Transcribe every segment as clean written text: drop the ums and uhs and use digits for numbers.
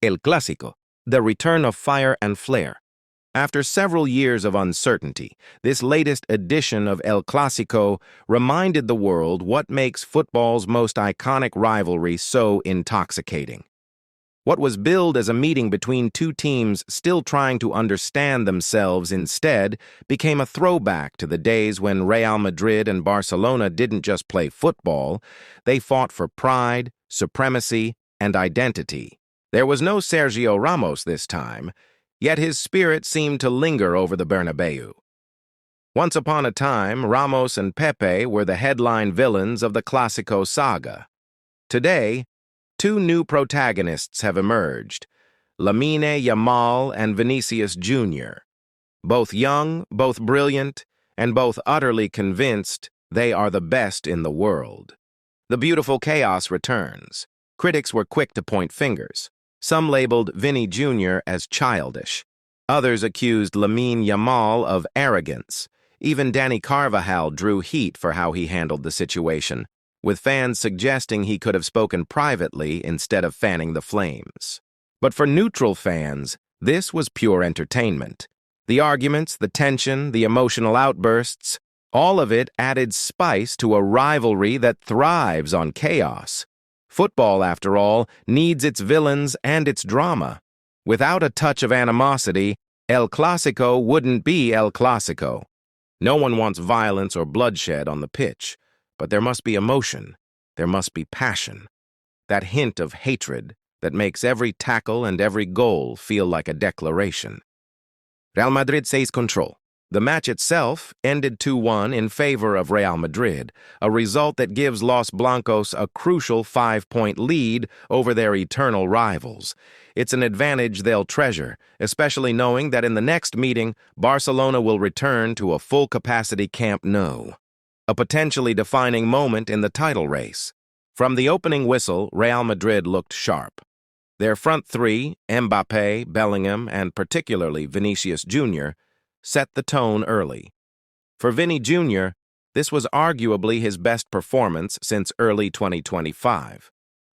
El Clásico, the return of fire and flair. After several years of uncertainty, this latest edition of El Clásico reminded the world what makes football's most iconic rivalry so intoxicating. What was billed as a meeting between two teams still trying to understand themselves instead became a throwback to the days when Real Madrid and Barcelona didn't just play football, they fought for pride, supremacy, and identity. There was no Sergio Ramos this time, yet his spirit seemed to linger over the Bernabeu. Once upon a time, Ramos and Pepe were the headline villains of the Clásico saga. Today, two new protagonists have emerged, Lamine Yamal and Vinicius Jr. Both young, both brilliant, and both utterly convinced they are the best in the world. The beautiful chaos returns. Critics were quick to point fingers. Some labeled Vini Jr. as childish. Others accused Lamine Yamal of arrogance. Even Dani Carvajal drew heat for how he handled the situation, with fans suggesting he could have spoken privately instead of fanning the flames. But for neutral fans, this was pure entertainment. The arguments, the tension, the emotional outbursts, all of it added spice to a rivalry that thrives on chaos. Football, after all, needs its villains and its drama. Without a touch of animosity, El Clásico wouldn't be El Clásico. No one wants violence or bloodshed on the pitch, but there must be emotion, there must be passion. That hint of hatred that makes every tackle and every goal feel like a declaration. Real Madrid seized control. The match itself ended 2-1 in favor of Real Madrid, a result that gives Los Blancos a crucial 5-point lead over their eternal rivals. It's an advantage they'll treasure, especially knowing that in the next meeting, Barcelona will return to a full-capacity Camp Nou, a potentially defining moment in the title race. From the opening whistle, Real Madrid looked sharp. Their front three, Mbappé, Bellingham, and particularly Vinicius Jr., set the tone early. For Vini Jr., this was arguably his best performance since early 2025.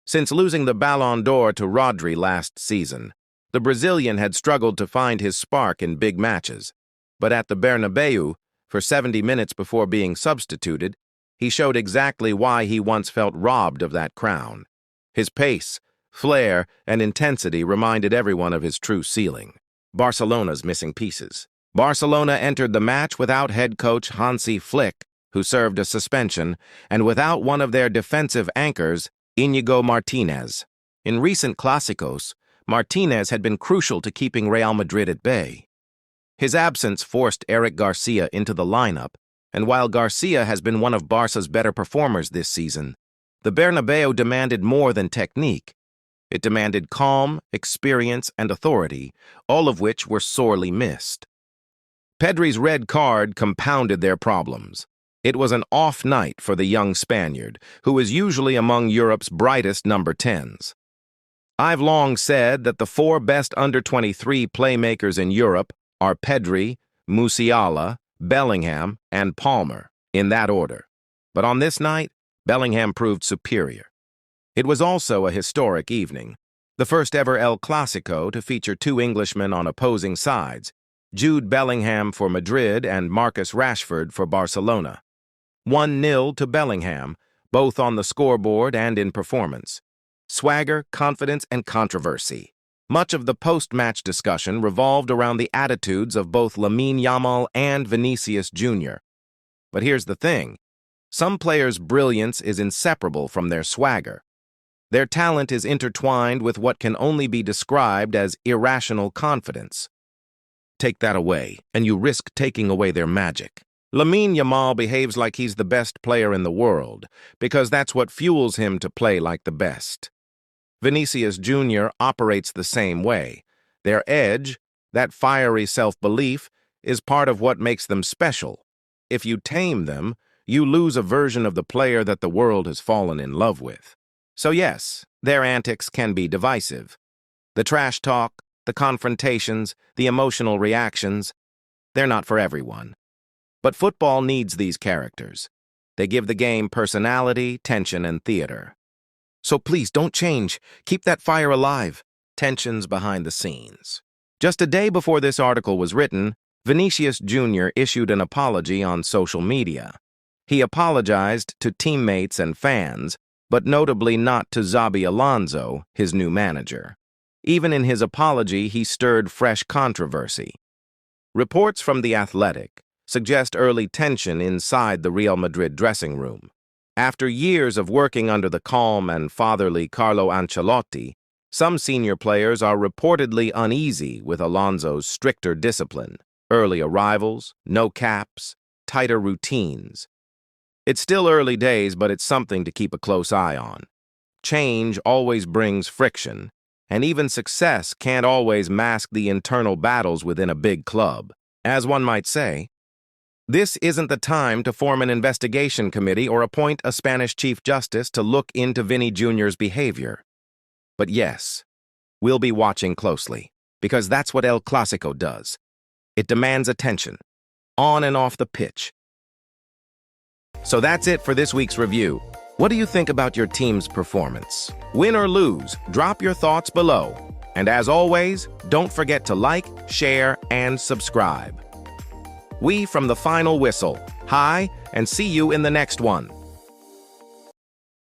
Since losing the Ballon d'Or to Rodri last season, the Brazilian had struggled to find his spark in big matches. But at the Bernabeu, for 70 minutes before being substituted, he showed exactly why he once felt robbed of that crown. His pace, flair, and intensity reminded everyone of his true ceiling. Barcelona's missing pieces. Barcelona entered the match without head coach Hansi Flick, who served a suspension, and without one of their defensive anchors, Íñigo Martínez. In recent Clásicos, Martínez had been crucial to keeping Real Madrid at bay. His absence forced Eric Garcia into the lineup, and while Garcia has been one of Barca's better performers this season, the Bernabeu demanded more than technique. It demanded calm, experience, and authority, all of which were sorely missed. Pedri's red card compounded their problems. It was an off night for the young Spaniard, who is usually among Europe's brightest number 10s. I've long said that the four best under-23 playmakers in Europe are Pedri, Musiala, Bellingham, and Palmer, in that order. But on this night, Bellingham proved superior. It was also a historic evening, the first ever El Clásico to feature two Englishmen on opposing sides, Jude Bellingham for Madrid and Marcus Rashford for Barcelona. 1-0 to Bellingham, both on the scoreboard and in performance. Swagger, confidence, and controversy. Much of the post-match discussion revolved around the attitudes of both Lamine Yamal and Vinicius Jr. But here's the thing. Some players' brilliance is inseparable from their swagger. Their talent is intertwined with what can only be described as irrational confidence. Take that away, and you risk taking away their magic. Lamine Yamal behaves like he's the best player in the world, because that's what fuels him to play like the best. Vinicius Jr. operates the same way. Their edge, that fiery self-belief, is part of what makes them special. If you tame them, you lose a version of the player that the world has fallen in love with. So yes, their antics can be divisive. The trash talk, the confrontations, the emotional reactions, they're not for everyone. But football needs these characters. They give the game personality, tension, and theater. So please don't change. Keep that fire alive. tensions behind the scenes. Just a day before this article was written, Vinicius Jr. issued an apology on social media. He apologized to teammates and fans, but notably not to Xabi Alonso, his new manager. Even in his apology, he stirred fresh controversy. Reports from The Athletic suggest early tension inside the Real Madrid dressing room. After years of working under the calm and fatherly Carlo Ancelotti, some senior players are reportedly uneasy with Alonso's stricter discipline, early arrivals, no caps, tighter routines. It's still early days, but it's something to keep a close eye on. Change always brings friction, and even success can't always mask the internal battles within a big club. As one might say, this isn't the time to form an investigation committee or appoint a Spanish Chief Justice to look into Vini Jr.'s behavior. But yes, we'll be watching closely, because that's what El Clásico does. It demands attention, on and off the pitch. So that's it for this week's review. What do you think about your team's performance? Win or lose, drop your thoughts below. And as always, don't forget to like, share, and subscribe. We from The Final Whistle, hi, and see you in the next one.